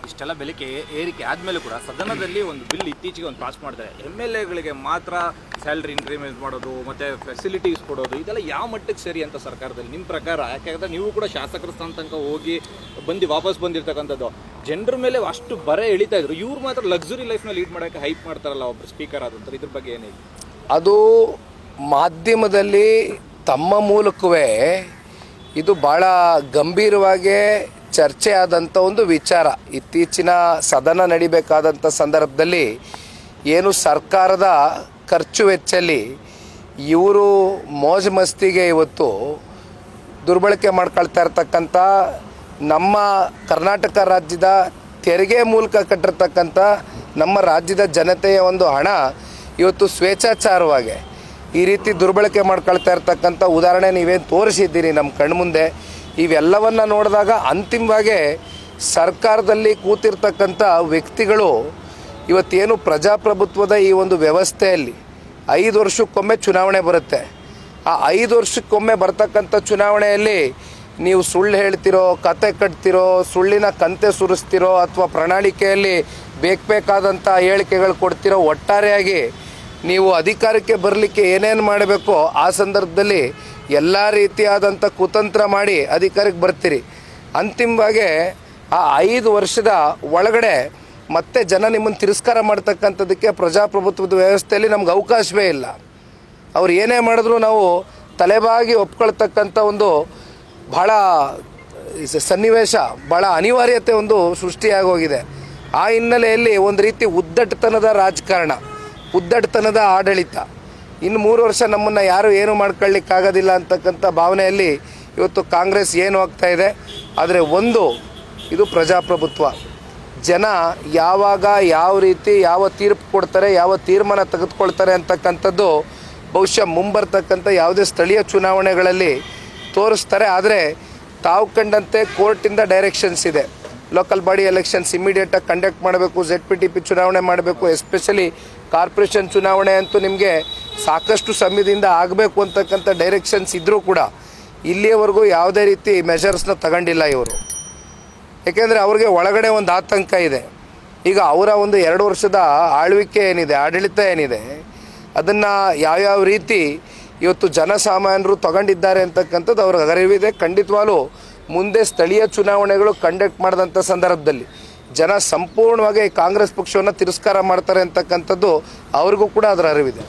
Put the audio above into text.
ಇಷ್ಟೆಲ್ಲ ಬೆಲೆ ಏರಿಕೆ ಆದಮೇಲೆ ಕೂಡ ಸದನದಲ್ಲಿ ಒಂದು ಬಿಲ್ ಇತ್ತೀಚೆಗೆ ಒಂದು ಪಾಸ್ ಮಾಡಿದ್ದಾರೆ. MLAಗಳಿಗೆ ಮಾತ್ರ ಸ್ಯಾಲ್ರಿ ಇನ್ಕ್ರಿಮೆಂಟ್ ಮಾಡೋದು ಮತ್ತು ಫೆಸಿಲಿಟೀಸ್ ಕೊಡೋದು ಇದೆಲ್ಲ ಯಾವ ಮಟ್ಟಕ್ಕೆ ಸರಿ ಅಂತ ಸರ್ಕಾರದಲ್ಲಿ ನಿಮ್ಮ ಪ್ರಕಾರ? ಯಾಕೆಂದರೆ ನೀವು ಕೂಡ ಶಾಸಕರ ಸ್ಥಾನ ತನಕ ಹೋಗಿ ವಾಪಸ್ ಬಂದಿರತಕ್ಕಂಥದ್ದು, ಜನರ ಮೇಲೆ ಅಷ್ಟು ಬರ ಎಳಿತಾ ಇದ್ರು. ಇವ್ರು ಮಾತ್ರ ಲಕ್ಸುರಿ ಲೈಫ್ನ ಲೀಡ್ ಮಾಡೋಕ್ಕೆ ಹೈಪ್ ಮಾಡ್ತಾರಲ್ಲ ಒಬ್ಬರು ಸ್ಪೀಕರ್ ಆದಂತಾರೆ, ಇದ್ರ ಬಗ್ಗೆ ಏನಿದೆ? ಅದು ಮಾಧ್ಯಮದಲ್ಲಿ ತಮ್ಮ ಮೂಲಕವೇ ಇದು ಭಾಳ ಗಂಭೀರವಾಗಿ ಚರ್ಚೆ ಆದಂಥ ಒಂದು ವಿಚಾರ. ಇತ್ತೀಚಿನ ಸದನ ನಡಿಬೇಕಾದಂಥ ಸಂದರ್ಭದಲ್ಲಿ ಏನು ಸರ್ಕಾರದ ಖರ್ಚು ವೆಚ್ಚಲ್ಲಿ ಇವರು ಮೋಜು ಮಸ್ತಿಗೆ ಇವತ್ತು ದುರ್ಬಳಕೆ ಮಾಡ್ಕೊಳ್ತಾ ಇರ್ತಕ್ಕಂಥ ನಮ್ಮ ಕರ್ನಾಟಕ ರಾಜ್ಯದ ತೆರಿಗೆ ಮೂಲಕ ಕಟ್ಟಿರ್ತಕ್ಕಂಥ ನಮ್ಮ ರಾಜ್ಯದ ಜನತೆಯ ಒಂದು ಹಣ ಇವತ್ತು ಸ್ವೇಚ್ಛಾಚಾರವಾಗಿ ಈ ರೀತಿ ದುರ್ಬಳಕೆ ಮಾಡ್ಕೊಳ್ತಾ ಇರ್ತಕ್ಕಂಥ ಉದಾಹರಣೆ ನೀವೇನು ತೋರಿಸಿದ್ದೀರಿ ನಮ್ಮ ಕಣ್ಮುಂದೆ. ಇವೆಲ್ಲವನ್ನು ನೋಡಿದಾಗ ಅಂತಿಮವಾಗಿ ಸರ್ಕಾರದಲ್ಲಿ ಕೂತಿರ್ತಕ್ಕಂಥ ವ್ಯಕ್ತಿಗಳು ಇವತ್ತೇನು ಪ್ರಜಾಪ್ರಭುತ್ವದ ಈ ಒಂದು ವ್ಯವಸ್ಥೆಯಲ್ಲಿ 5 ವರ್ಷಕ್ಕೊಮ್ಮೆ ಚುನಾವಣೆ ಬರುತ್ತೆ. ಆ 5 ವರ್ಷಕ್ಕೊಮ್ಮೆ ಬರ್ತಕ್ಕಂಥ ಚುನಾವಣೆಯಲ್ಲಿ ನೀವು ಸುಳ್ಳು ಹೇಳ್ತಿರೋ, ಕತೆ ಕಟ್ತಿರೋ, ಸುಳ್ಳಿನ ಕಂತೆ ಸುರಿಸ್ತಿರೋ ಅಥವಾ ಪ್ರಣಾಳಿಕೆಯಲ್ಲಿ ಬೇಕಾದಂಥ ಹೇಳಿಕೆಗಳು ಕೊಡ್ತಿರೋ, ಒಟ್ಟಾರೆಯಾಗಿ ನೀವು ಅಧಿಕಾರಕ್ಕೆ ಬರಲಿಕ್ಕೆ ಏನೇನು ಮಾಡಬೇಕೋ ಆ ಸಂದರ್ಭದಲ್ಲಿ ಎಲ್ಲ ರೀತಿಯಾದಂಥ ಕುತಂತ್ರ ಮಾಡಿ ಅಧಿಕಾರಕ್ಕೆ ಬರ್ತೀರಿ. ಅಂತಿಮವಾಗಿ ಆ 5 ವರ್ಷದ ಒಳಗಡೆ ಮತ್ತೆ ಜನ ನಿಮ್ಮನ್ನು ತಿರಸ್ಕಾರ ಮಾಡ್ತಕ್ಕಂಥದ್ದಕ್ಕೆ ಪ್ರಜಾಪ್ರಭುತ್ವದ ವ್ಯವಸ್ಥೆಯಲ್ಲಿ ನಮ್ಗೆ ಅವಕಾಶವೇ ಇಲ್ಲ. ಅವ್ರು ಏನೇ ಮಾಡಿದ್ರು ನಾವು ತಲೆಬಾಗಿ ಒಪ್ಕೊಳ್ತಕ್ಕಂಥ ಒಂದು ಭಾಳ ಸನ್ನಿವೇಶ, ಭಾಳ ಅನಿವಾರ್ಯತೆ ಒಂದು ಸೃಷ್ಟಿಯಾಗೋಗಿದೆ. ಆ ಹಿನ್ನೆಲೆಯಲ್ಲಿ ಒಂದು ರೀತಿ ಉದ್ದಟತನದ ರಾಜಕಾರಣ, ಉದ್ದಟತನದ ಆಡಳಿತ, ಇನ್ನು 3 ವರ್ಷ ನಮ್ಮನ್ನು ಯಾರು ಏನು ಮಾಡ್ಕೊಳ್ಳಿಕ್ಕಾಗೋದಿಲ್ಲ ಅಂತಕ್ಕಂಥ ಭಾವನೆಯಲ್ಲಿ ಇವತ್ತು ಕಾಂಗ್ರೆಸ್ ಏನು ಆಗ್ತಾ ಇದೆ. ಆದರೆ ಇದು ಪ್ರಜಾಪ್ರಭುತ್ವ. ಜನ ಯಾವಾಗ ಯಾವ ರೀತಿ ಯಾವ ತೀರ್ಪು ಕೊಡ್ತಾರೆ, ಯಾವ ತೀರ್ಮಾನ ತೆಗೆದುಕೊಳ್ತಾರೆ ಅಂತಕ್ಕಂಥದ್ದು ಬಹುಶಃ ಮುಂಬರ್ತಕ್ಕಂಥ ಯಾವುದೇ ಸ್ಥಳೀಯ ಚುನಾವಣೆಗಳಲ್ಲಿ ತೋರಿಸ್ತಾರೆ. ಆದರೆ ತಾವು ಕಂಡಂತೆ ಕೋರ್ಟಿಂದ ಡೈರೆಕ್ಷನ್ಸ್ ಇದೆ. ಲೋಕಲ್ ಬಾಡಿ ಎಲೆಕ್ಷನ್ಸ್ ಇಮಿಡಿಯೇಟಾಗಿ ಕಂಡಕ್ಟ್ ಮಾಡಬೇಕು, ZPTP ಚುನಾವಣೆ ಮಾಡಬೇಕು, ಎಸ್ಪೆಷಲಿ ಕಾರ್ಪೊರೇಷನ್ ಚುನಾವಣೆ ಅಂತೂ ನಿಮಗೆ ಸಾಕಷ್ಟು ಸಮಯದಿಂದ ಆಗಬೇಕು ಅಂತಕ್ಕಂಥ ಡೈರೆಕ್ಷನ್ಸ್ ಇದ್ದರೂ ಕೂಡ ಇಲ್ಲಿಯವರೆಗೂ ಯಾವುದೇ ರೀತಿ ಮೆಷರ್ಸ್ನ ತಗೊಂಡಿಲ್ಲ ಇವರು. ಏಕೆಂದರೆ ಅವ್ರಿಗೆ ಒಳಗಡೆ ಒಂದು ಆತಂಕ ಇದೆ. ಈಗ ಅವರ ಒಂದು 2 ವರ್ಷದ ಆಳ್ವಿಕೆ ಏನಿದೆ, ಆಡಳಿತ ಏನಿದೆ, ಅದನ್ನು ಯಾವ್ಯಾವ ರೀತಿ ಇವತ್ತು ಜನಸಾಮಾನ್ಯರು ತಗೊಂಡಿದ್ದಾರೆ ಅಂತಕ್ಕಂಥದ್ದು ಅವ್ರಿಗೆ ಅರಿವಿದೆ. ಖಂಡಿತವಾಗ್ಲೂ ಮುಂದೆ ಸ್ಥಳೀಯ ಚುನಾವಣೆಗಳು ಕಂಡಕ್ಟ್ ಮಾಡಿದಂಥ ಸಂದರ್ಭದಲ್ಲಿ ಜನ ಸಂಪೂರ್ಣವಾಗಿ ಕಾಂಗ್ರೆಸ್ ಪಕ್ಷವನ್ನು ತಿರಸ್ಕಾರ ಮಾಡ್ತಾರೆ ಅಂತಕ್ಕಂಥದ್ದು ಅವ್ರಿಗೂ ಕೂಡ ಅದರ ಅರಿವಿದೆ.